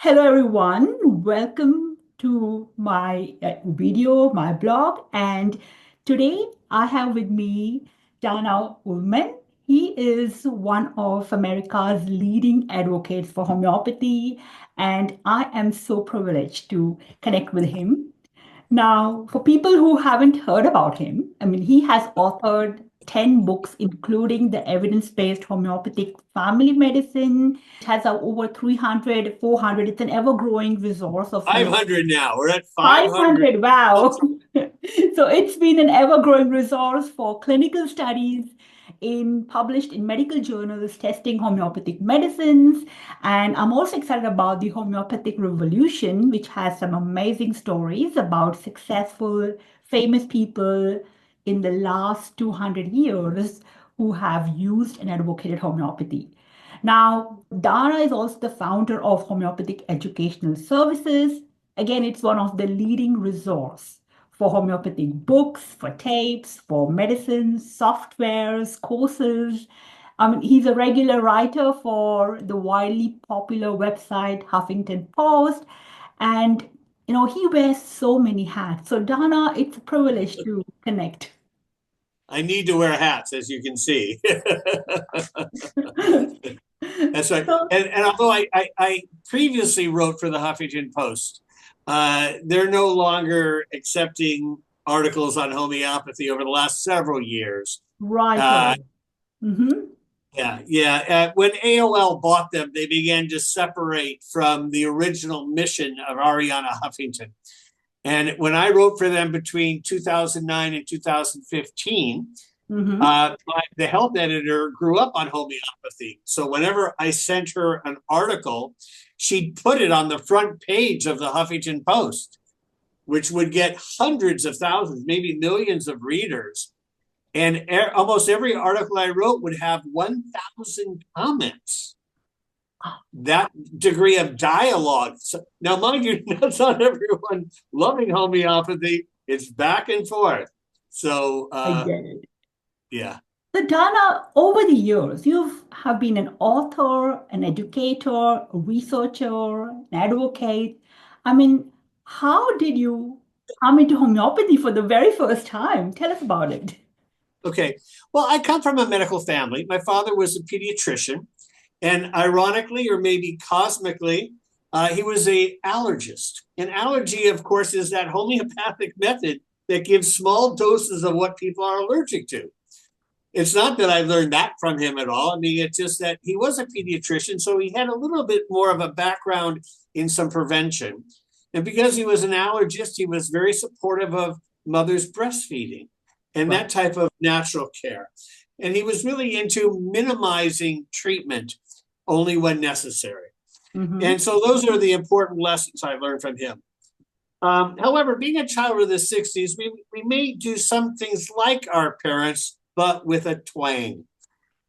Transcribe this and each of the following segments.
Hello, everyone. Welcome to my video, my blog. And today I have with me Dana Ullman. He is one of America's leading advocates for homeopathy, and I am so privileged to connect with him. Now, for people who haven't heard about him, he has authored 10 books, including the evidence-based homeopathic family medicine. It has over 300, 400. It's an ever-growing resource of 500 now. We're at 500 500. Wow. books. So it's been an ever-growing resource for clinical studies published in medical journals testing homeopathic medicines. And I'm also excited about the homeopathic revolution, which has some amazing stories about successful, famous people in the last 200 years who have used and advocated homeopathy. Now, Dana is also the founder of Homeopathic Educational Services. Again, it's one of the leading resource for homeopathic books, for tapes, for medicines, softwares, courses. He's a regular writer for the widely popular website Huffington Post, and he wears so many hats. So, Dana, it's a privilege to connect. I need to wear hats, as you can see. That's right. So, And although I previously wrote for the Huffington Post, they're no longer accepting articles on homeopathy over the last several years. right, Uh, right. Mm-hmm. yeah. When AOL bought them, they began to separate from the original mission of Ariana Huffington. And when I wrote for them between 2009 and 2015, Mm-hmm. the health editor grew up on homeopathy. So whenever I sent her an article, she'd put it on the front page of the Huffington Post, which would get hundreds of thousands, maybe millions of readers. And almost every article I wrote would have 1,000 comments. That degree of dialogue. So, now, mind you, that's not everyone loving homeopathy. It's back and forth. So, I get it. yeah. So, Dana, over the years, you have been an author, an educator, a researcher, an advocate. How did you come into homeopathy for the very first time? Tell us about it. Okay. Well, I come from a medical family. My father was a pediatrician, and ironically, or maybe cosmically, he was a allergist. And allergy, of course, is that homeopathic method that gives small doses of what people are allergic to. It's not that I learned that from him at all. I mean, it's just that he was a pediatrician, so he had a little bit more of a background in some prevention. And because he was an allergist, he was very supportive of mothers breastfeeding and Right. that type of natural care. And he was really into minimizing treatment only when necessary. Mm-hmm. And so those are the important lessons I learned from him. However, being a child of the 60s, we may do some things like our parents, but with a twang,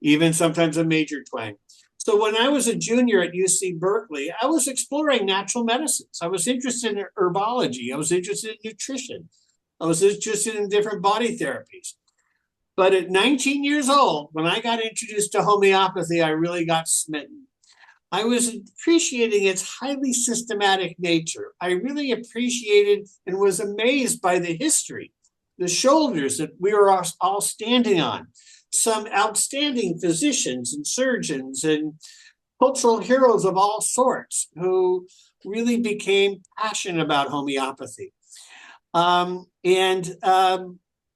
even sometimes a major twang. So when I was a junior at UC Berkeley, I was exploring natural medicines. I was interested in herbology. I was interested in nutrition. I was interested in different body therapies. But at 19 years old, when I got introduced to homeopathy, I really got smitten. I was appreciating its highly systematic nature. I really appreciated and was amazed by the history, the shoulders that we were all standing on. Some outstanding physicians and surgeons and cultural heroes of all sorts who really became passionate about homeopathy. Um, and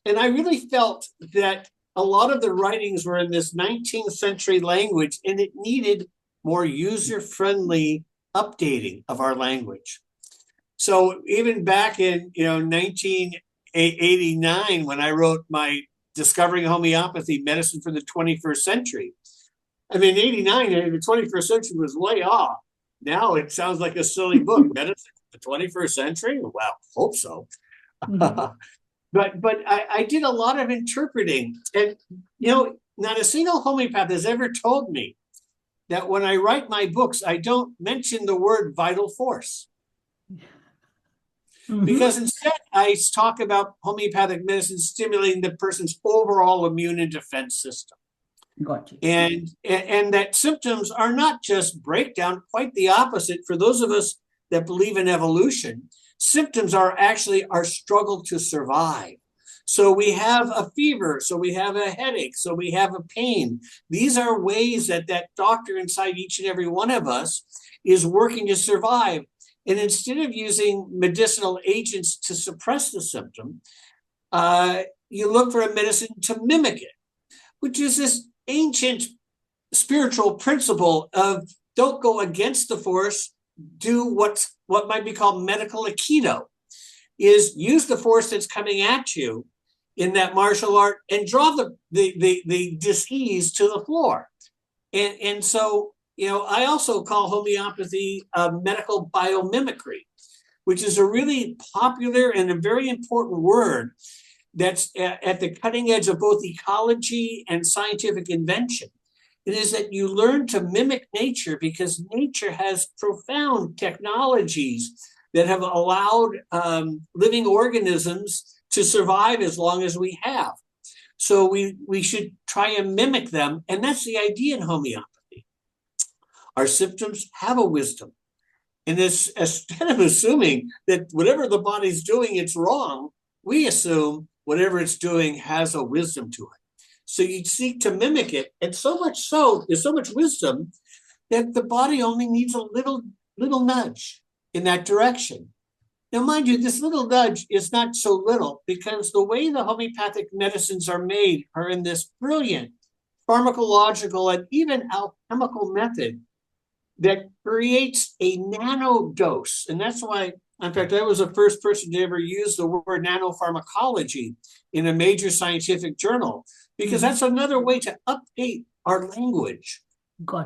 and I really felt that a lot of the writings were in this 19th century language, and it needed more user-friendly updating of our language. So even back in 1989, when I wrote my Discovering Homeopathy, Medicine for the 21st Century, I mean, 89, the 21st century was way off. Now it sounds like a silly book. Medicine for the 21st century? Well, hope so. Mm-hmm. But I did a lot of interpreting, and not a single homeopath has ever told me that when I write my books, I don't mention the word vital force, Mm-hmm. because instead I talk about homeopathic medicine stimulating the person's overall immune and defense system. Got you. And that symptoms are not just breakdown, quite the opposite. For those of us that believe in evolution, symptoms are actually our struggle to survive. So we have a fever, so we have a headache, so we have a pain. These are ways that that doctor inside each and every one of us is working to survive. And instead of using medicinal agents to suppress the symptom, you look for a medicine to mimic it, which is this ancient spiritual principle of don't go against the force, do what might be called medical aikido, is use the force that's coming at you in that martial art and draw the disease to the floor. And so, I also call homeopathy medical biomimicry, which is a really popular and a very important word that's at the cutting edge of both ecology and scientific invention. It is that you learn to mimic nature because nature has profound technologies that have allowed living organisms to survive as long as we have. So we should try and mimic them. And that's the idea in homeopathy. Our symptoms have a wisdom. And instead of assuming that whatever the body's doing, it's wrong, we assume whatever it's doing has a wisdom to it. So you seek to mimic it. And so much so, there's so much wisdom that the body only needs a little nudge in that direction. Now, mind you, this little nudge is not so little because the way the homeopathic medicines are made are in this brilliant pharmacological and even alchemical method that creates a nano dose. And that's why, in fact, I was the first person to ever use the word nanopharmacology in a major scientific journal, because that's another way to update our language.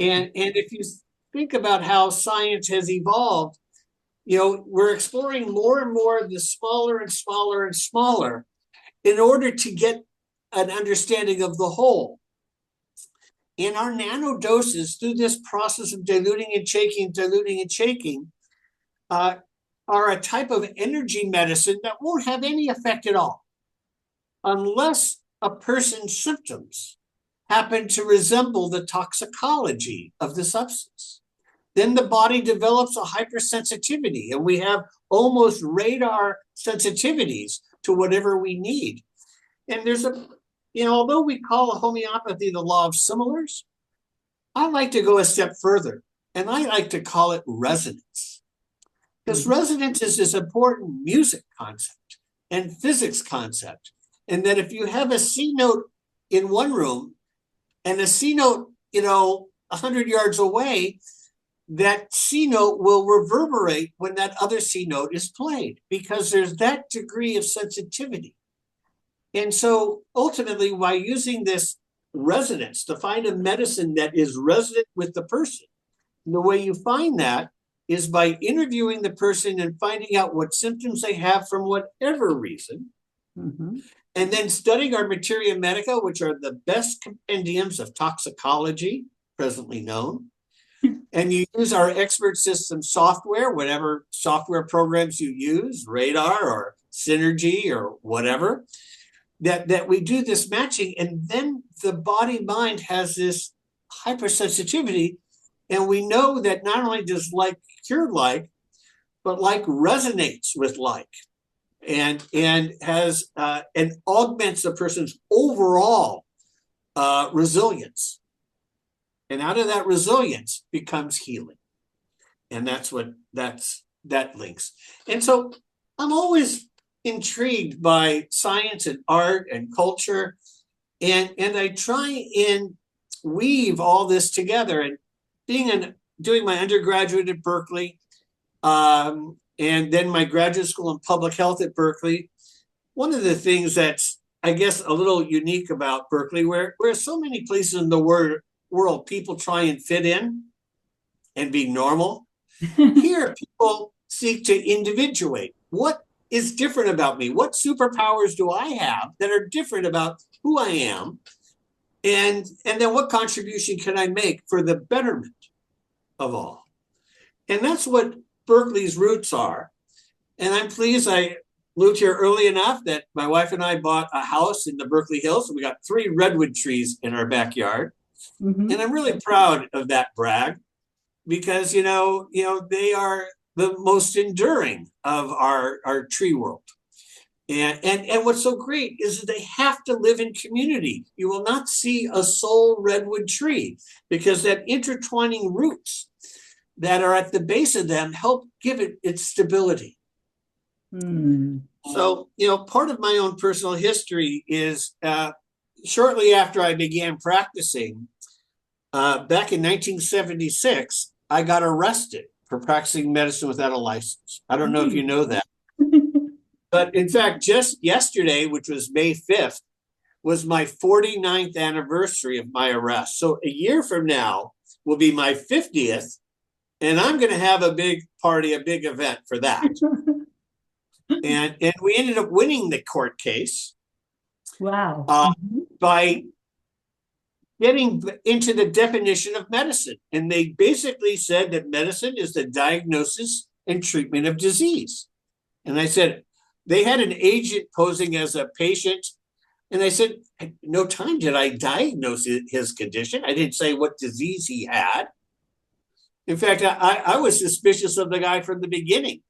And if you think about how science has evolved, we're exploring more and more of the smaller and smaller and smaller in order to get an understanding of the whole. And our nano doses, through this process of diluting and shaking, are a type of energy medicine that won't have any effect at all unless a person's symptoms happen to resemble the toxicology of the substance. Then the body develops a hypersensitivity, and we have almost radar sensitivities to whatever we need. And there's although we call homeopathy the law of similars, I like to go a step further, and I like to call it resonance. Because resonance is this important music concept and physics concept. And that if you have a C note in one room and a C note, 100 yards away, that C note will reverberate when that other C note is played because there's that degree of sensitivity. And so ultimately, by using this resonance to find a medicine that is resonant with the person, the way you find that is by interviewing the person and finding out what symptoms they have from whatever reason. And then studying our materia medica, which are the best compendiums of toxicology presently known. And you use our expert system software, whatever software programs you use, Radar or Synergy or whatever, that we do this matching. And then the body-mind has this hypersensitivity. And we know that not only does like cure like, but like resonates with like. And has and augments a person's overall resilience. And out of that resilience becomes healing. And that links. And so I'm always intrigued by science and art and culture. And I try and weave all this together. And doing my undergraduate at Berkeley, and then my graduate school in public health at Berkeley, one of the things that's, I guess, a little unique about Berkeley, where so many places in the world people try and fit in and be normal. Here, people seek to individuate. What is different about me? What superpowers do I have that are different about who I am? And then what contribution can I make for the betterment of all? And that's what Berkeley's roots are. And I'm pleased I moved here early enough that my wife and I bought a house in the Berkeley Hills. So we got 3 redwood trees in our backyard. And I'm really proud of that brag because, they are the most enduring of our tree world. And what's so great is that they have to live in community. You will not see a sole redwood tree because that intertwining roots that are at the base of them help give it its stability. So, part of my own personal history is shortly after I began practicing, back in 1976, I got arrested for practicing medicine without a license. I don't know if you know that. But in fact, just yesterday, which was May 5th, was my 49th anniversary of my arrest. So a year from now will be my 50th, and I'm going to have a big party, a big event for that. And we ended up winning the court case. Wow. By getting into the definition of medicine. And they basically said that medicine is the diagnosis and treatment of disease. And I said, they had an agent posing as a patient. And I said, at no time did I diagnose his condition. I didn't say what disease he had. In fact, I was suspicious of the guy from the beginning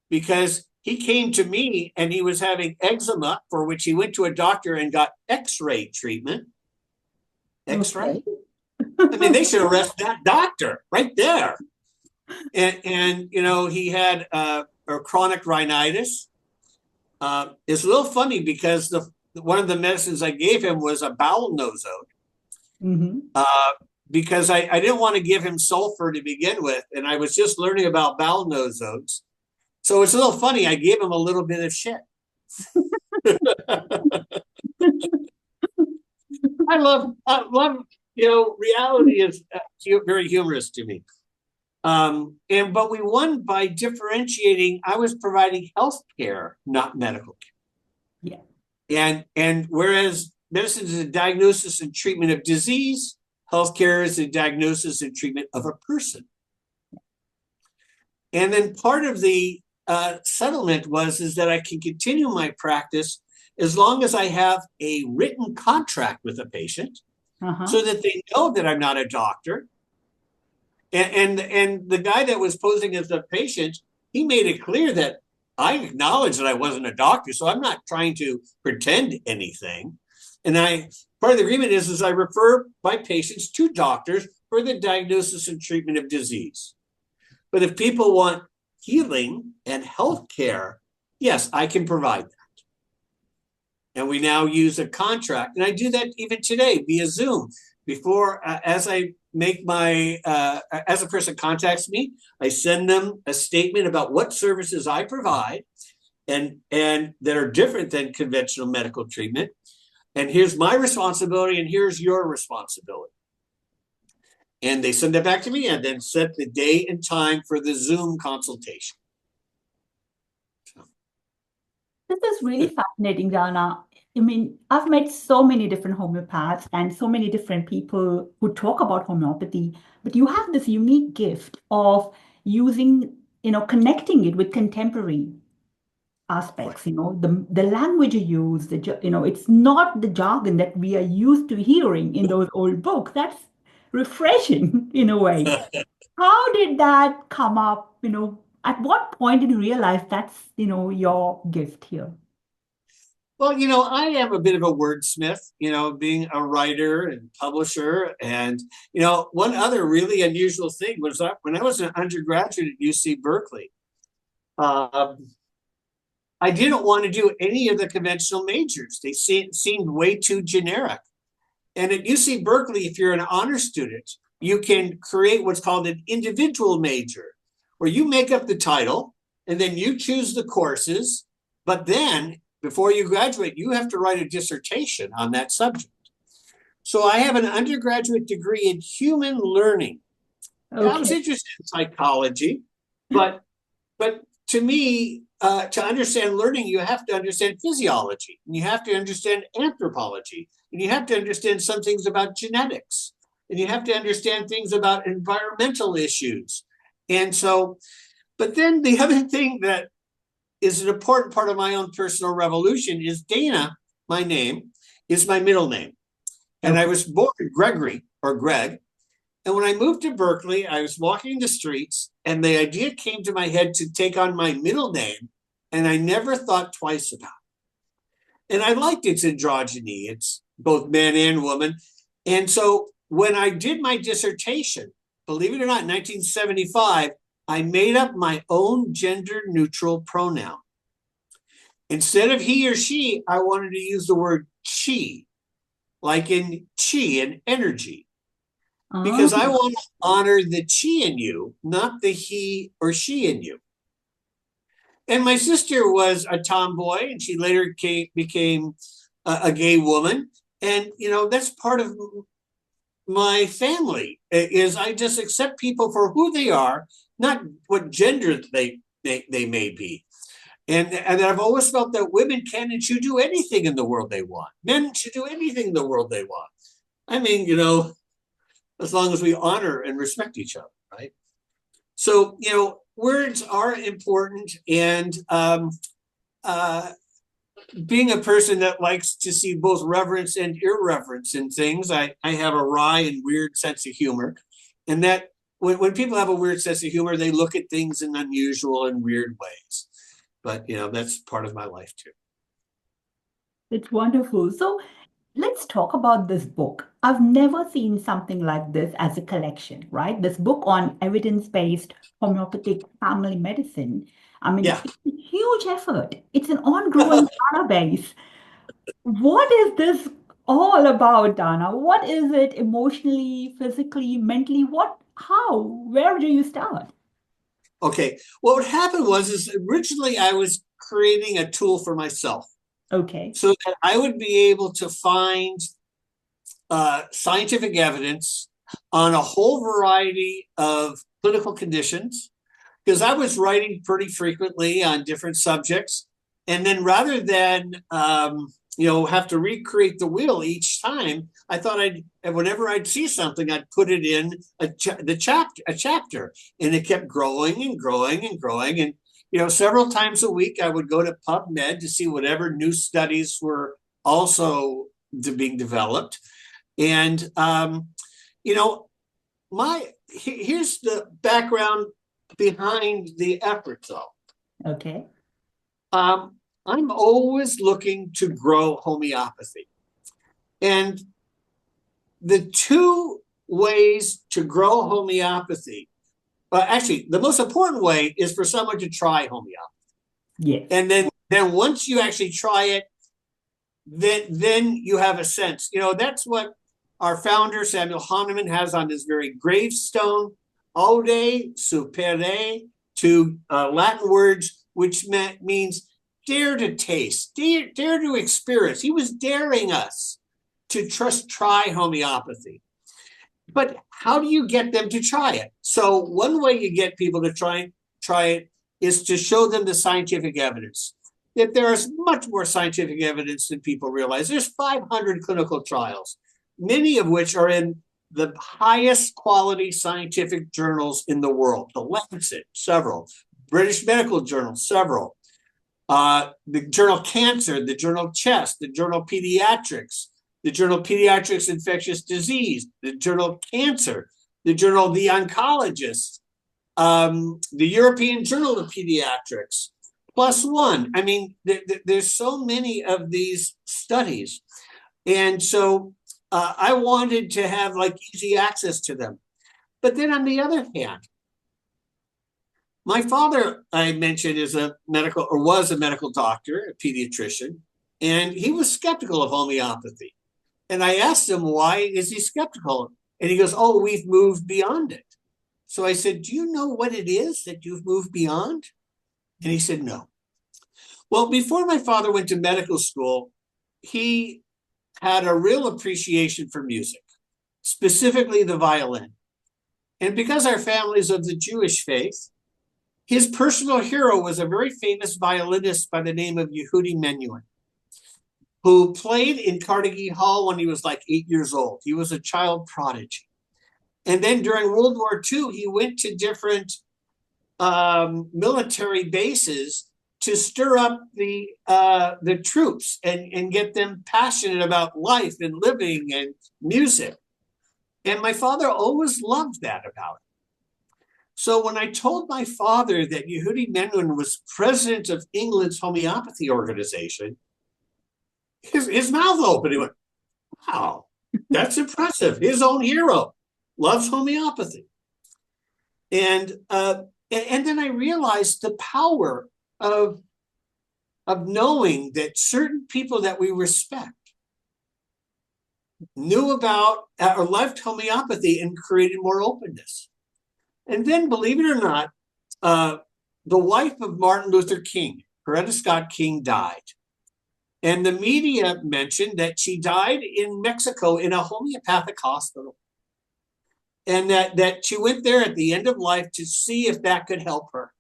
because he came to me and he was having eczema, for which he went to a doctor and got X-ray treatment. X-ray? I mean, they should arrest that doctor right there. And he had a chronic rhinitis. It's a little funny because one of the medicines I gave him was a bowel nosode. Because I didn't want to give him sulfur to begin with, and I was just learning about bowel nosodes. So it's a little funny. I gave him a little bit of shit. I love, reality is very humorous to me. But we won by differentiating. I was providing health care, not medical care. Yeah. And whereas medicine is a diagnosis and treatment of disease, healthcare is a diagnosis and treatment of a person. And then part of the settlement is that I can continue my practice as long as I have a written contract with a patient so that they know that I'm not a doctor. And the guy that was posing as a patient, he made it clear that I acknowledge that I wasn't a doctor, so I'm not trying to pretend anything. And part of the agreement is I refer my patients to doctors for the diagnosis and treatment of disease. But if people want healing and health care, yes, I can provide that. And we now use a contract. And I do that even today via Zoom. Before, as I make as a person contacts me, I send them a statement about what services I provide and that are different than conventional medical treatment. And here's my responsibility and here's your responsibility. And they send that back to me and then set the day and time for the Zoom consultation. This is really fascinating, Dana. I mean, I've met so many different homeopaths and so many different people who talk about homeopathy, but you have this unique gift of using, connecting it with contemporary aspects, the language you use, it's not the jargon that we are used to hearing in those old books. That's refreshing in a way. How did that come up? At what point did you realize that's, your gift here? Well, I am a bit of a wordsmith, being a writer and publisher. And, one other really unusual thing was that when I was an undergraduate at UC Berkeley, I didn't want to do any of the conventional majors. They seemed way too generic. And at UC Berkeley, if you're an honor student, you can create what's called an individual major, where you make up the title and then you choose the courses. But then before you graduate, you have to write a dissertation on that subject. So I have an undergraduate degree in human learning. Okay. I was interested in psychology, but to me, to understand learning, you have to understand physiology, and you have to understand anthropology, and you have to understand some things about genetics, and you have to understand things about environmental issues. And so, but then the other thing that is an important part of my own personal revolution is Dana, my name, is my middle name. And I was born Gregory or Greg. And when I moved to Berkeley, I was walking the streets and the idea came to my head to take on my middle name. And I never thought twice about it. And I liked its androgyny. It's both man and woman. And so when I did my dissertation, believe it or not, in 1975, I made up my own gender neutral pronoun. Instead of he or she, I wanted to use the word chi, like in chi and energy, because I want to honor the chi in you, not the he or she in you. And my sister was a tomboy, and she later became a gay woman. And, you know, that's part of my family, is I just accept people for who they are, not what gender they may be. And I've always felt that women can and should do anything in the world they want. Men should do anything in the world they want. I mean, you know, as long as we honor and respect each other, right? So, you know, words are important. And being a person that likes to see both reverence and irreverence in things, I have a wry and weird sense of humor. And that when people have a weird sense of humor, they look at things in unusual and weird ways. But, you know, that's part of my life too. It's wonderful. So let's talk about this book. I've never seen something like this as a collection, right? This book on evidence-based homeopathic family medicine. I mean, Yeah. it's a huge effort. It's an ongoing database. What is this all about, Dana? What is it emotionally, physically, mentally? How? Where do you start? Okay. What happened is originally I was creating a tool for myself Okay. so that I would be able to find scientific evidence on a whole variety of clinical conditions, because I was writing pretty frequently on different subjects. And then rather than, you know, have to recreate the wheel each time, I thought whenever I'd see something, I'd put it in a chapter, and it kept growing and growing and growing. And, you know, several times a week, I would go to PubMed to see whatever new studies were also being developed. And, you know, here's the background behind the effort, though. Okay. I'm always looking to grow homeopathy. And the two ways to grow homeopathy, actually, the most important way is for someone to try homeopathy. Yes. And then once you actually try it, then you have a sense. You know, that's what our founder, Samuel Hahnemann, has on his very gravestone, aude supere, to Latin words, which means dare to taste, dare to experience. He was daring us to try homeopathy. But how do you get them to try it? So one way you get people to try it is to show them the scientific evidence. That there is much more scientific evidence than people realize. There's 500 clinical trials, many of which are in the highest quality scientific journals in the world. The Lancet, several. British Medical Journal, several. The journal Cancer, the journal Chest, the journal Pediatrics, the journal Pediatrics Infectious Disease, the journal Cancer, the journal The Oncologist, the European Journal of Pediatrics, plus one. I mean, there's so many of these studies. And so I wanted to have like easy access to them. But then on the other hand, my father, I mentioned, was a medical doctor, a pediatrician, and he was skeptical of homeopathy. And I asked him, why is he skeptical? And he goes, oh, we've moved beyond it. So I said, do you know what it is that you've moved beyond? And he said, no. Well, before my father went to medical school, he had a real appreciation for music, specifically the violin. And because our family is of the Jewish faith, his personal hero was a very famous violinist by the name of Yehudi Menuhin, who played in Carnegie Hall when he was like 8 years old. He was a child prodigy. And then during World War II, he went to different military bases to stir up the troops and get them passionate about life and living and music. And my father always loved that about it. So when I told my father that Yehudi Menwin was president of England's homeopathy organization, his mouth opened. He went, wow, that's impressive. His own hero loves homeopathy. And then I realized the power of knowing that certain people that we respect knew about or loved homeopathy and created more openness. And then, believe it or not, the wife of Martin Luther King, Coretta Scott King, died. And the media mentioned that she died in Mexico in a homeopathic hospital. And that she went there at the end of life to see if that could help her.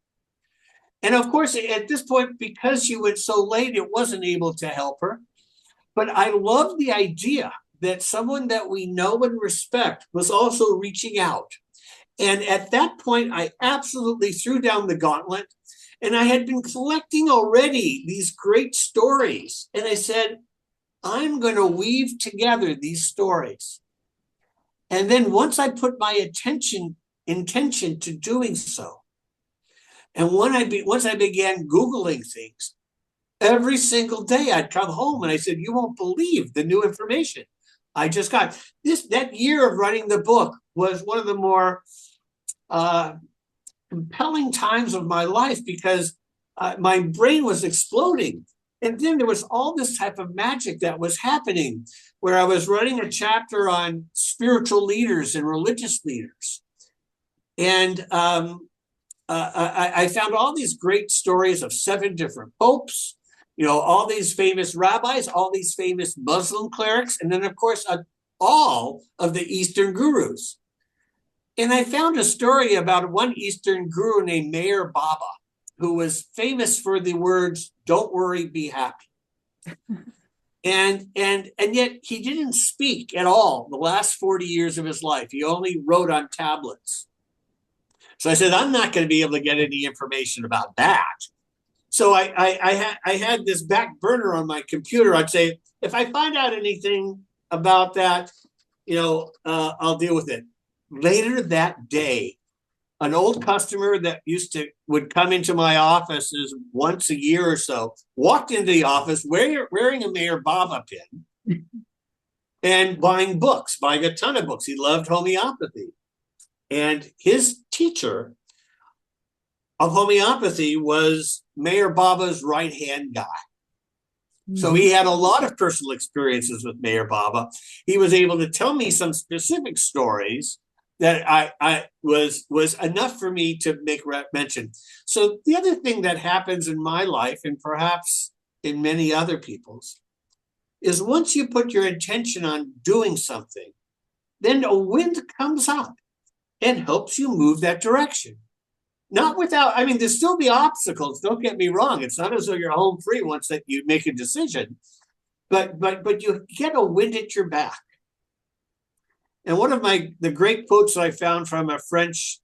And of course, at this point, because she went so late, it wasn't able to help her. But I love the idea that someone that we know and respect was also reaching out. And at that point, I absolutely threw down the gauntlet. And I had been collecting already these great stories. And I said, I'm going to weave together these stories. And then once I put my intention to doing so, and once I began Googling things, every single day I'd come home and I said, you won't believe the new information I just got. That year of writing the book was one of the more compelling times of my life because my brain was exploding. And then there was all this type of magic that was happening where I was writing a chapter on spiritual leaders and religious leaders. And I found all these great stories of 7 different popes, all these famous rabbis, all these famous Muslim clerics, and then, of course, all of the Eastern gurus. And I found a story about one Eastern guru named Meher Baba, who was famous for the words, "Don't worry, be happy." And yet he didn't speak at all the last 40 years of his life. He only wrote on tablets. So I said, I'm not going to be able to get any information about that. So I had this back burner on my computer. I'd say, if I find out anything about that, I'll deal with it. Later that day, an old customer that would come into my offices once a year or so, walked into the office wearing a Meher Baba pin and buying a ton of books. He loved homeopathy. And his teacher of homeopathy was Meher Baba's right-hand guy. So he had a lot of personal experiences with Meher Baba. He was able to tell me some specific stories that I was enough for me to make mention. So the other thing that happens in my life, and perhaps in many other people's, is once you put your intention on doing something, then a wind comes up and helps you move that direction. Not without, there's still the obstacles, don't get me wrong. It's not as though you're home free once that you make a decision, but you get a wind at your back. And one of the great quotes I found from a French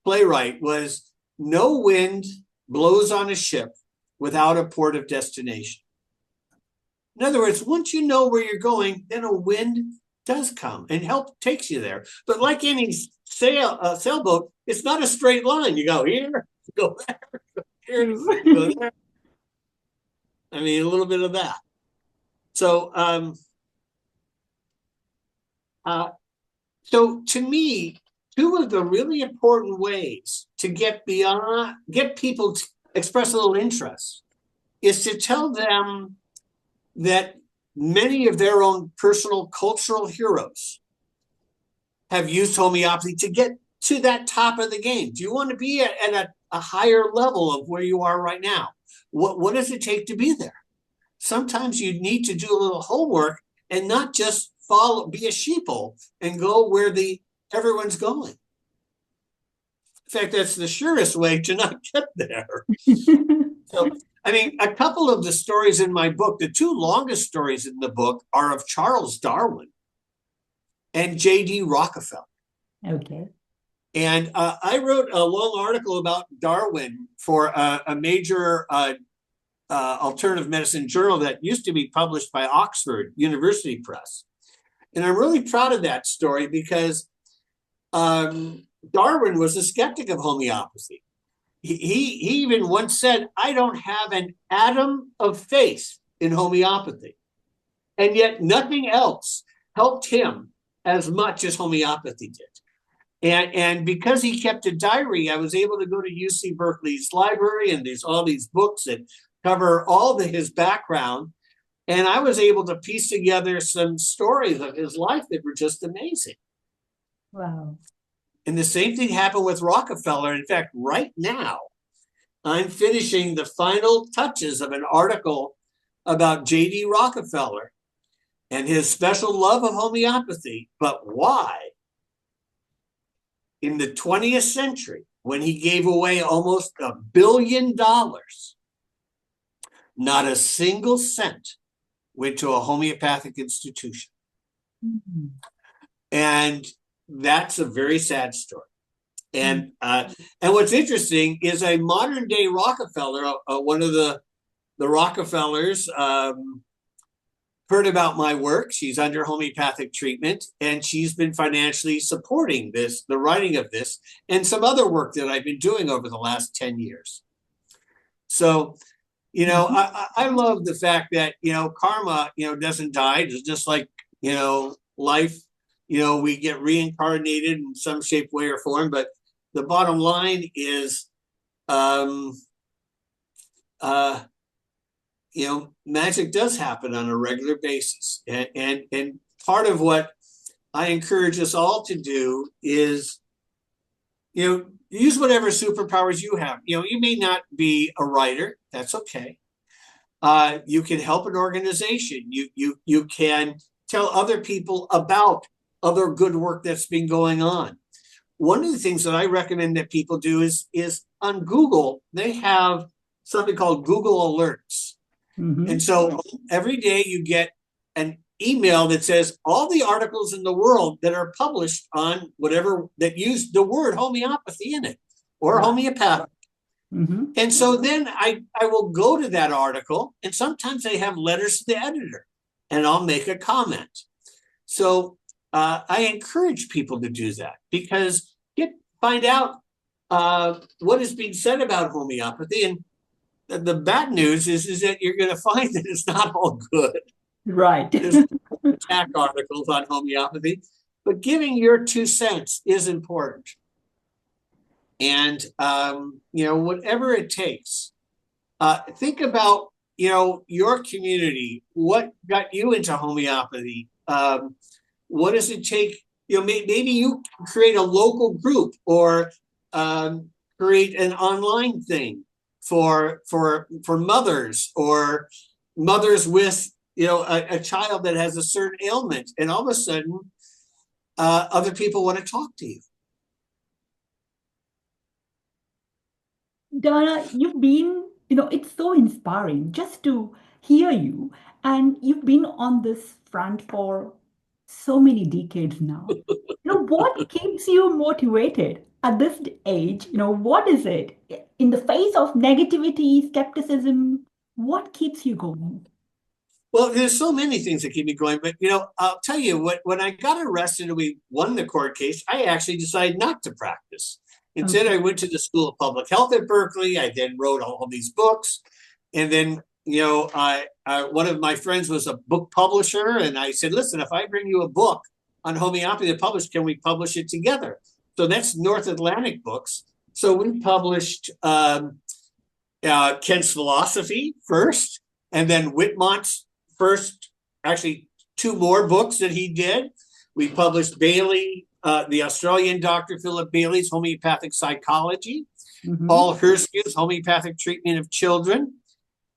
playwright was, no wind blows on a ship without a port of destination. In other words, once you know where you're going, then a wind does come and takes you there. But like any sailboat, it's not a straight line. You go here, you go there, here, you go there. A little bit of that. So, so to me, 2 of the really important ways to get people to express a little interest is to tell them that many of their own personal cultural heroes have used homeopathy to get to that top of the game. Do you want to be at a higher level of where you are right now? What does it take to be there? Sometimes you need to do a little homework and not just be a sheeple and go where everyone's going. In fact, that's the surest way to not get there. So, a couple of the stories in my book, the 2 longest stories in the book, are of Charles Darwin and J.D. Rockefeller. Okay. And I wrote a long article about Darwin for a major alternative medicine journal that used to be published by Oxford University Press. And I'm really proud of that story because Darwin was a skeptic of homeopathy. He even once said, I don't have an atom of faith in homeopathy. And yet nothing else helped him as much as homeopathy did. And because he kept a diary, I was able to go to UC Berkeley's library, and there's all these books that cover all his background. And I was able to piece together some stories of his life that were just amazing. Wow. And the same thing happened with Rockefeller. In fact, right now, I'm finishing the final touches of an article about J.D. Rockefeller and his special love of homeopathy, but why in the 20th century, when he gave away almost $1 billion, not a single cent went to a homeopathic institution. Mm-hmm. And that's a very sad story. And what's interesting is a modern day Rockefeller, one of the Rockefellers, heard about my work. She's under homeopathic treatment, and she's been financially supporting the writing of this, and some other work that I've been doing over the last 10 years. So, I love the fact that, karma, doesn't die. It's just like, life, we get reincarnated in some shape, way, or form. But the bottom line is, magic does happen on a regular basis. And part of what I encourage us all to do is, use whatever superpowers you have. You may not be a writer. That's okay. You can help an organization. You can tell other people about other good work that's been going on. One of the things that I recommend that people do is on Google, they have something called Google Alerts. Mm-hmm. And so every day you get an email that says all the articles in the world that are published on whatever that use the word homeopathy in it or homeopathic. Mm-hmm. And so then I will go to that article, and sometimes they have letters to the editor, and I'll make a comment. So I encourage people to do that because find out what is being said about homeopathy. And the bad news is that you're going to find that it's not all good. Right. There's attack articles on homeopathy, but giving your 2 cents is important. And, whatever it takes, think about, your community. What got you into homeopathy? What does it take? Maybe you create a local group or create an online thing for mothers or mothers with, a child that has a certain ailment, and all of a sudden, other people want to talk to you. Dana, you've been, it's so inspiring just to hear you. And you've been on this front for so many decades now. What keeps you motivated at this age? What is it? In the face of negativity, skepticism, what keeps you going? Well, there's so many things that keep me going, but I'll tell you when I got arrested and we won the court case, I actually decided not to practice. Instead, I went to the School of Public Health at Berkeley. I then wrote all these books, and then one of my friends was a book publisher, and I said, "Listen, if I bring you a book on homeopathy to publish, can we publish it together?" So that's North Atlantic Books. So we published Kent's Philosophy first, and then Whitmont's first, actually 2 more books that he did. We published Bailey, the Australian Dr. Philip Bailey's Homeopathic Psychology, Paul Herskew's Homeopathic Treatment of Children,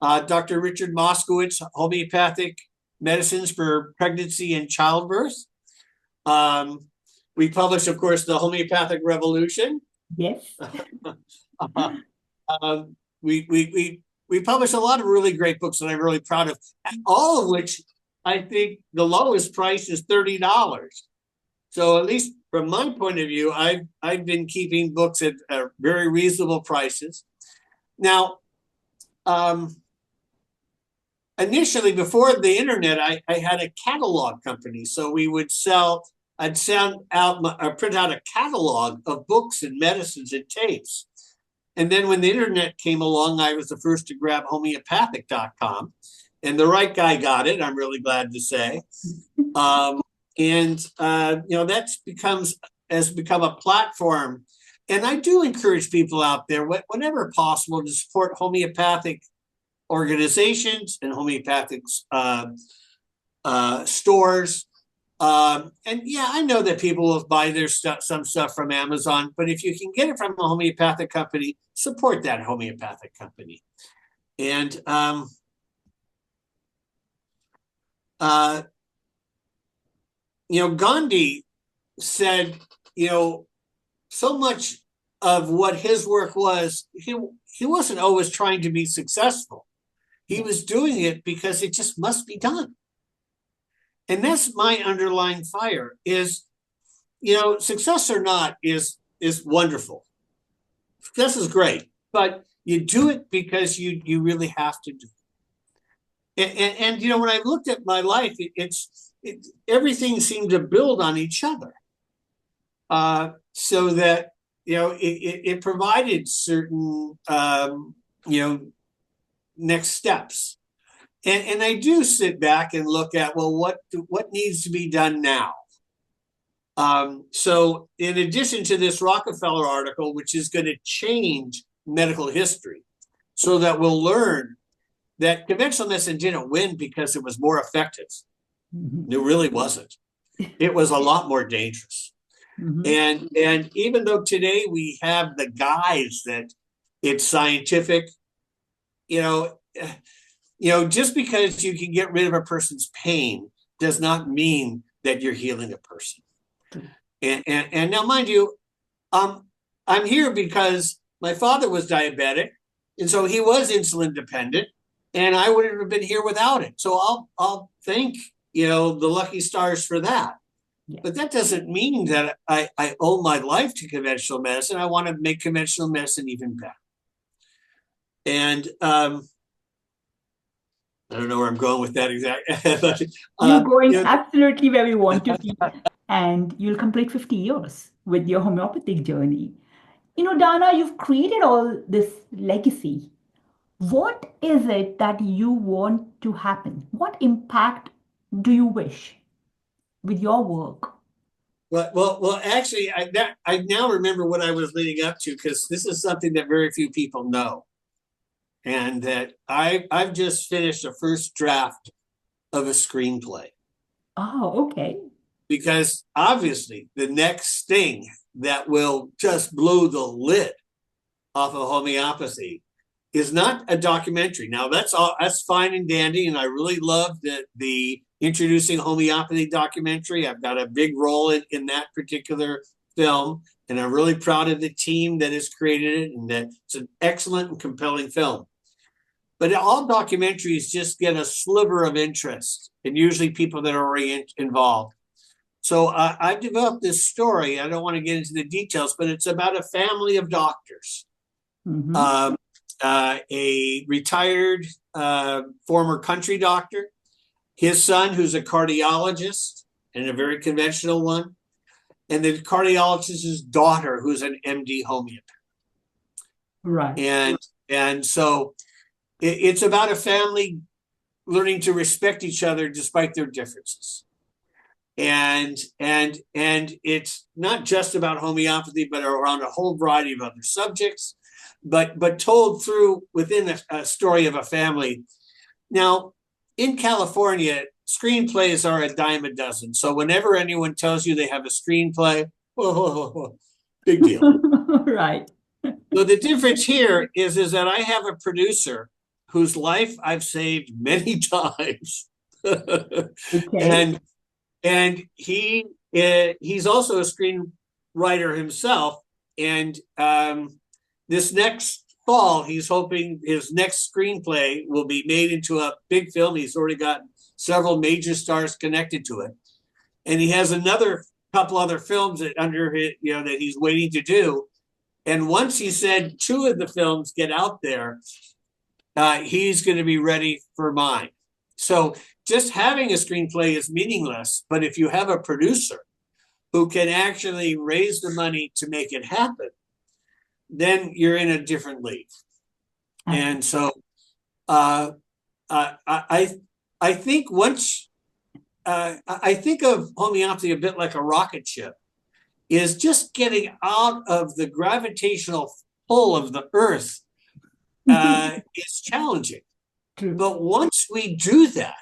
Dr. Richard Moskowitz, Homeopathic Medicines for Pregnancy and Childbirth. We published, of course, the Homeopathic Revolution. Yes. We published a lot of really great books that I'm really proud of, all of which I think the lowest price is $30. So at least from my point of view, I've been keeping books at very reasonable prices. Now, initially, before the internet, I had a catalog company. So we would I'd print out a catalog of books and medicines and tapes. And then when the internet came along, I was the first to grab homeopathic.com. And the right guy got it, I'm really glad to say. That's has become a platform. And I do encourage people out there, whenever possible, to support homeopathic organizations and homeopathic stores. And yeah, I know that people will buy some stuff from Amazon, but if you can get it from a homeopathic company, support that homeopathic company. And Gandhi said, so much of what his work was, he wasn't always trying to be successful. He was doing it because it just must be done. And that's my underlying fire is, success or not is wonderful. Success is great, but you do it because you really have to do it. And when I looked at my life, everything seemed to build on each other. So that, it provided certain, next steps. And I do sit back and look at, well, what needs to be done now? So in addition to this Rockefeller article, which is going to change medical history, so that we'll learn that conventional medicine didn't win because it was more effective. Mm-hmm. It really wasn't. It was a lot more dangerous. Mm-hmm. And even though today we have the guise that it's scientific, just because you can get rid of a person's pain does not mean that you're healing a person. And now, mind you, I'm here because my father was diabetic, and so he was insulin dependent, and I wouldn't have been here without it. So I'll thank the lucky stars for that. Yeah. But that doesn't mean that I owe my life to conventional medicine. I want to make conventional medicine even better. And I don't know where I'm going with that exactly. But, you're going absolutely where we want to be. And you'll complete 50 years with your homeopathic journey. Dana, you've created all this legacy. What is it that you want to happen? What impact do you wish with your work? Well, actually, I now remember what I was leading up to, because this is something that very few people know. And that I've just finished a first draft of a screenplay. Oh, okay. Because obviously the next thing that will just blow the lid off of homeopathy is not a documentary. Now that's fine and dandy, and I really love the introducing homeopathy documentary. I've got a big role in that particular film, and I'm really proud of the team that has created it, and that it's an excellent and compelling film. But all documentaries just get a sliver of interest, and usually people that are already involved. So I've developed this story. I don't want to get into the details, but it's about a family of doctors. Mm-hmm. A retired former country doctor, his son, who's a cardiologist and a very conventional one, and the cardiologist's daughter, who's an MD homeopath. Right. And so it's about a family learning to respect each other despite their differences. And it's not just about homeopathy, but around a whole variety of other subjects, but told through within a story of a family. Now, in California, screenplays are a dime a dozen. So whenever anyone tells you they have a screenplay, big deal. Right. So the difference here is that I have a producer whose life I've saved many times. Okay. And he's also a screenwriter himself. And this next fall, he's hoping his next screenplay will be made into a big film. He's already got several major stars connected to it. And he has another couple other films that he's waiting to do. And once he said 2 of the films get out there, he's going to be ready for mine. So just having a screenplay is meaningless, but if you have a producer who can actually raise the money to make it happen, then you're in a different league. And so uh, I think once I think of homeopathy a bit like a rocket ship, is just getting out of the gravitational pull of the earth is challenging. True. But once we do that,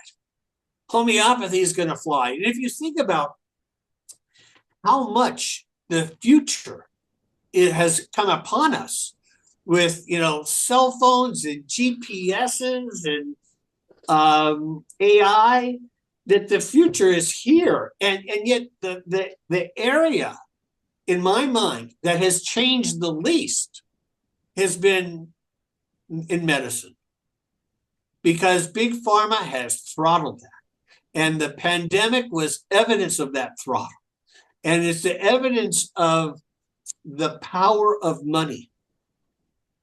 homeopathy is going to fly. And if you think about how much the future it has come upon us with, cell phones and GPSs and AI, that the future is here. And yet the area in my mind that has changed the least has been in medicine, because big pharma has throttled that. And the pandemic was evidence of that throttle. And it's the evidence of the power of money.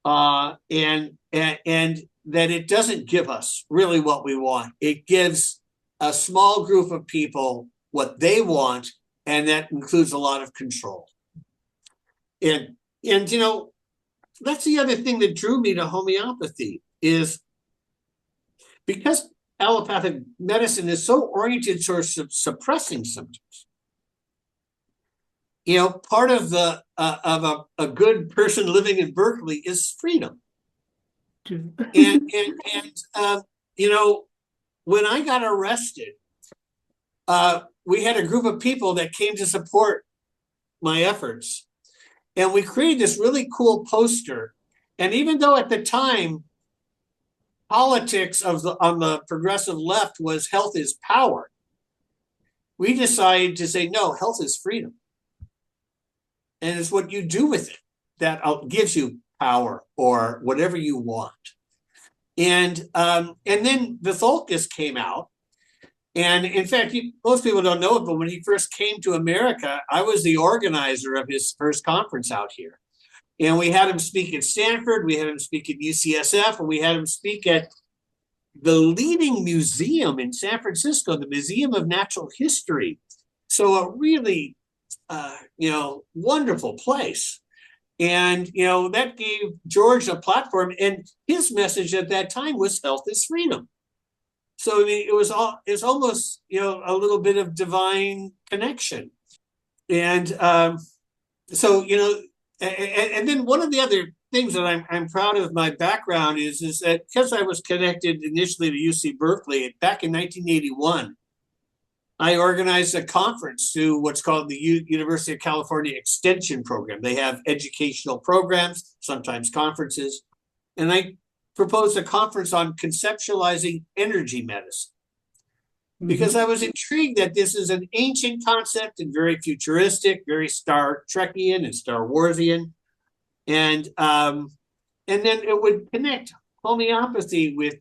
And that it doesn't give us really what we want. It gives a small group of people what they want, and that includes a lot of control. And that's the other thing that drew me to homeopathy, is because allopathic medicine is so oriented towards suppressing symptoms. Part of a good person living in Berkeley is freedom. And when I got arrested, we had a group of people that came to support my efforts, and we created this really cool poster. And even though at the time politics on the progressive left was health is power, we decided to say, no, health is freedom. And it's what you do with it that gives you power or whatever you want. And then the Tholkus came out. And in fact, most people don't know it, but when he first came to America, I was the organizer of his first conference out here. And we had him speak at Stanford, we had him speak at UCSF, and we had him speak at the leading museum in San Francisco, the Museum of Natural History. So a really, wonderful place. And, that gave George a platform. And his message at that time was health is freedom. So, I mean, it was almost, a little bit of divine connection. And so, and then one of the other things that I'm proud of my background is that because I was connected initially to UC Berkeley back in 1981, I organized a conference through what's called the University of California Extension Program. They have educational programs, sometimes conferences. And I proposed a conference on conceptualizing energy medicine, because I was intrigued that this is an ancient concept and very futuristic, very Star Trekian and Star Warsian. And then it would connect homeopathy with,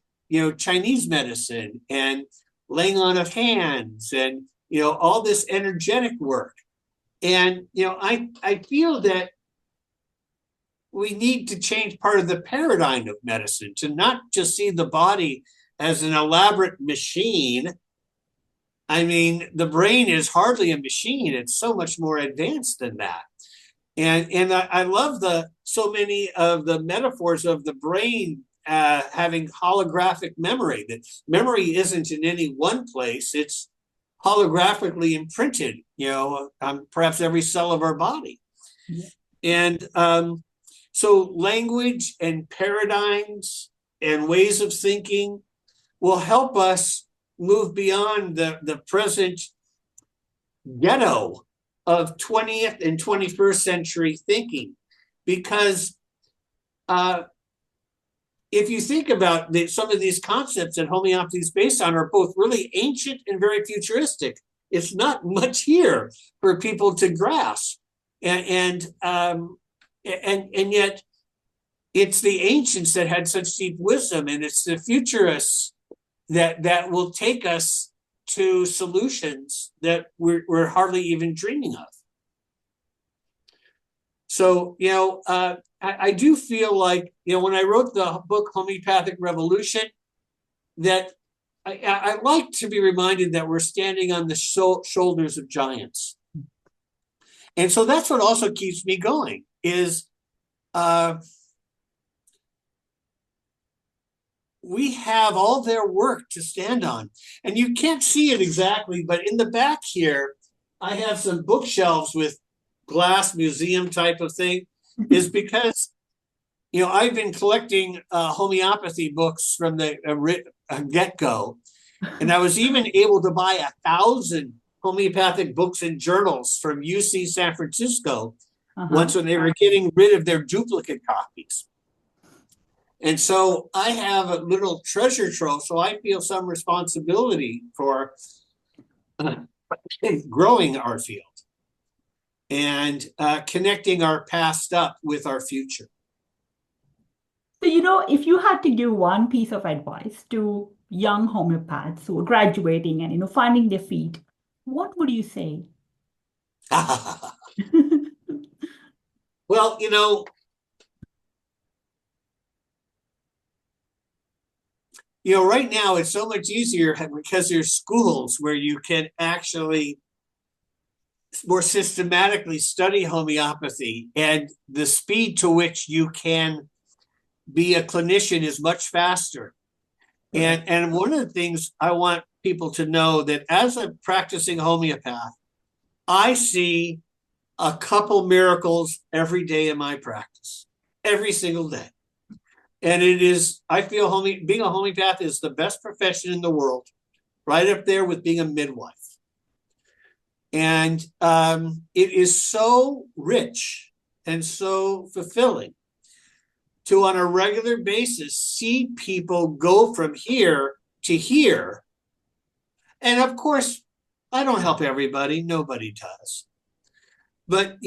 Chinese medicine and laying on of hands and, all this energetic work. And, I feel that we need to change part of the paradigm of medicine to not just see the body as an elaborate machine. I mean, the brain is hardly a machine. It's so much more advanced than that. And I love so many of the metaphors of the brain having holographic memory, that memory isn't in any one place. It's holographically imprinted, on perhaps every cell of our body. Yeah. And so language and paradigms and ways of thinking will help us move beyond the present ghetto of 20th and 21st century thinking. Because if you think about some of these concepts that homeopathy is based on are both really ancient and very futuristic. It's not much here for people to grasp. And yet it's the ancients that had such deep wisdom, and it's the futurists that will take us to solutions that we're hardly even dreaming of. So, I do feel like, when I wrote the book Homeopathic Revolution, that I like to be reminded that we're standing on the shoulders of giants. And so that's what also keeps me going is we have all their work to stand on. And you can't see it exactly, but in the back here, I have some bookshelves with glass museum type of thing, is because, I've been collecting homeopathy books from the get-go. And I was even able to buy 1,000 homeopathic books and journals from UC San Francisco once when they were getting rid of their duplicate copies. And so I have a little treasure trove, so I feel some responsibility for growing our field and connecting our past up with our future. So, if you had to give one piece of advice to young homeopaths who are graduating and, finding their feet, what would you say? Well, right now it's so much easier because there's schools where you can actually more systematically study homeopathy, and the speed to which you can be a clinician is much faster. And one of the things I want people to know that as a practicing homeopath, I see a couple miracles every day in my practice, every single day. And I feel being a homeopath is the best profession in the world, right up there with being a midwife. And it is so rich and so fulfilling to, on a regular basis, see people go from here to here. And of course, I don't help everybody. Nobody does. But,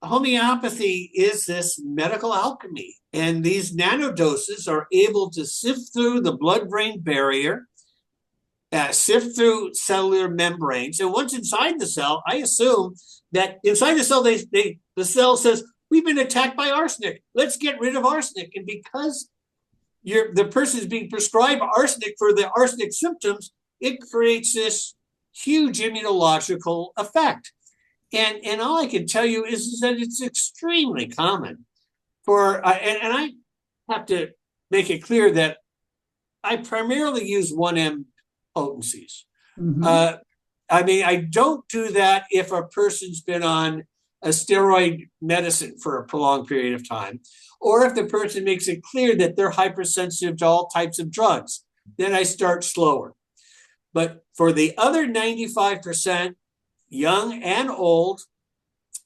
homeopathy is this medical alchemy, and these nanodoses are able to sift through the blood-brain barrier, sift through cellular membranes, and once inside the cell, I assume that inside the cell, the cell says, we've been attacked by arsenic. Let's get rid of arsenic. And because the person is being prescribed arsenic for the arsenic symptoms, it creates this huge immunological effect. And all I can tell you is that it's extremely common and I have to make it clear that I primarily use 1M potencies. I don't do that if a person's been on a steroid medicine for a prolonged period of time, or if the person makes it clear that they're hypersensitive to all types of drugs, then I start slower. But for the other 95%, young and old,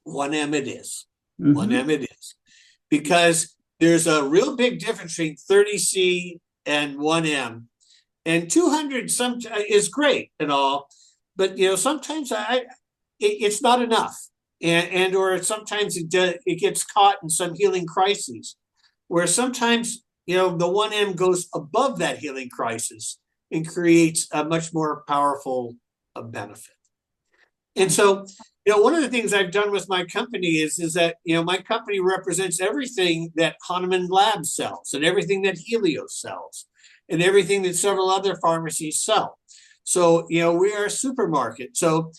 1M it is. 1M it is. Because there's a real big difference between 30C and 1M. And 200 is great and all, but sometimes it's not enough. Or sometimes it gets caught in some healing crises, where sometimes the 1M goes above that healing crisis and creates a much more powerful benefit. And so, one of the things I've done with my company is that my company represents everything that Hahnemann Labs sells, and everything that Helios sells, and everything that several other pharmacies sell. So we are a supermarket. So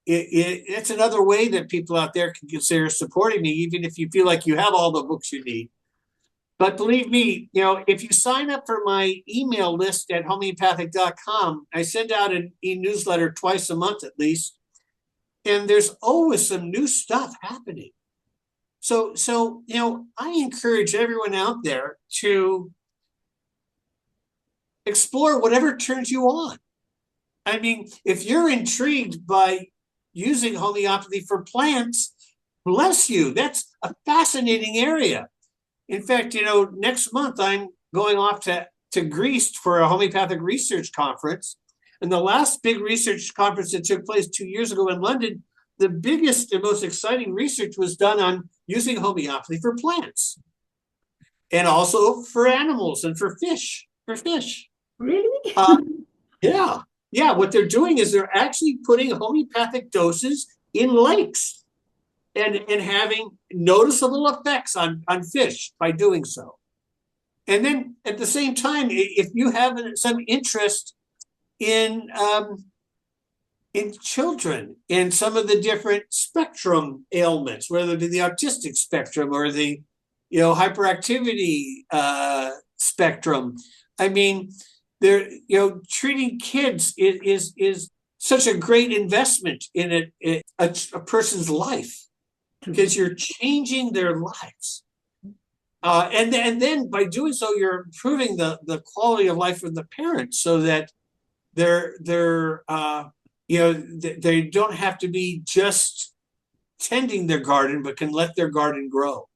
it's another way that people out there can consider supporting me, even if you feel like you have all the books you need. But believe me, if you sign up for my email list at homeopathic.com, I send out an e-newsletter twice a month at least, and there's always some new stuff happening. So I encourage everyone out there to explore whatever turns you on. I mean, if you're intrigued by using homeopathy for plants, bless you. That's a fascinating area. In fact, next month I'm going off to Greece for a homeopathic research conference. And the last big research conference that took place 2 years ago in London, the biggest and most exciting research was done on using homeopathy for plants. And also for animals and for fish. Really? Yeah. Yeah, what they're doing is they're actually putting homeopathic doses in lakes and having noticeable effects on fish by doing so. And then at the same time, if you have some interest in children, in some of the different spectrum ailments, whether it be the autistic spectrum or the hyperactivity spectrum. I mean, they're treating kids is such a great investment in a person's life, because you're changing their lives. And then by doing so, you're improving the quality of life of the parents, so that they're they don't have to be just tending their garden, but can let their garden grow.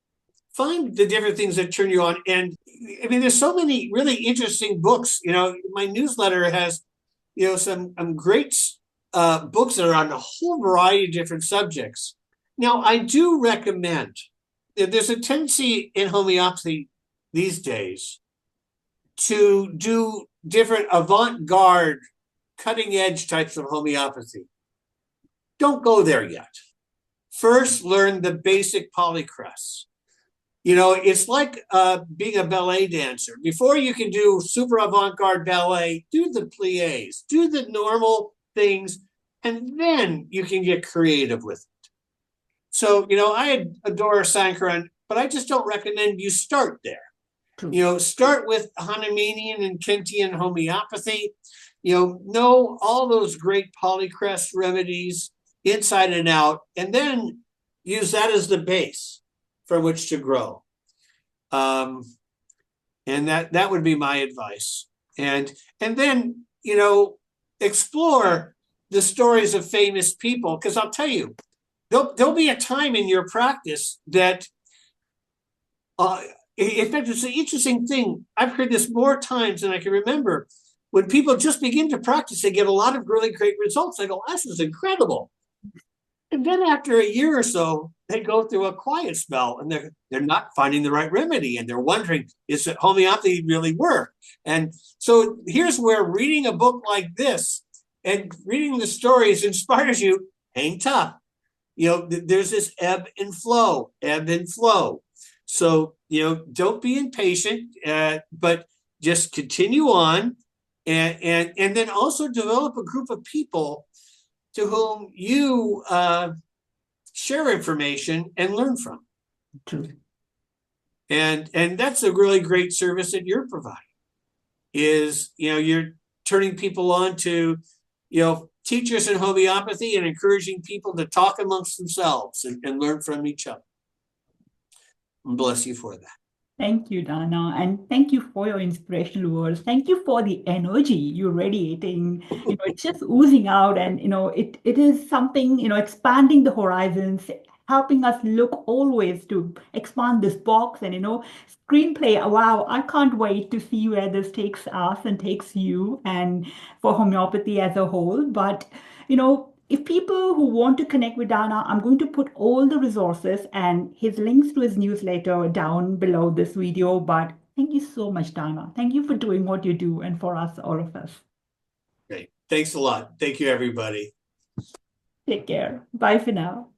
Find the different things that turn you on. And I mean, there's so many really interesting books. My newsletter has some great books that are on a whole variety of different subjects. Now, I do recommend that there's a tendency in homeopathy these days to do different avant-garde, cutting-edge types of homeopathy. Don't go there yet. First, learn the basic polycrests. It's like being a ballet dancer. Before you can do super avant-garde ballet, do the pliés, do the normal things, and then you can get creative with it. So, I adore Sankaran, but I just don't recommend you start there. Start with Hahnemannian and Kentian homeopathy. Know all those great polycrest remedies inside and out, and then use that as the base from which to grow. And that would be my advice. And then, explore the stories of famous people, because I'll tell you, there'll be a time in your practice that, in fact, it's an interesting thing. I've heard this more times than I can remember. When people just begin to practice, they get a lot of really great results. I go, this is incredible. And then after a year or so, they go through a quiet spell, and they're not finding the right remedy, and they're wondering, is it homeopathy really work? And so here's where reading a book like this and reading the stories inspires you. Hang tough. There's this ebb and flow. So, don't be impatient, but just continue on, and then also develop a group of people to whom you share information and learn from. True. And that's a really great service that you're providing, is, you're turning people on to, teachers in homeopathy, and encouraging people to talk amongst themselves and learn from each other. And bless you for that. Thank you, Dana, and thank you for your inspirational words. Thank you for the energy you're radiating. It's just oozing out, and it is something, expanding the horizons, helping us look always to expand this box. And screenplay. Wow, I can't wait to see where this takes us and takes you, and for homeopathy as a whole. But if people who want to connect with Dana, I'm going to put all the resources and his links to his newsletter down below this video. But thank you so much, Dana. Thank you for doing what you do, and for us, all of us. Great. Thanks a lot. Thank you, everybody. Take care. Bye for now.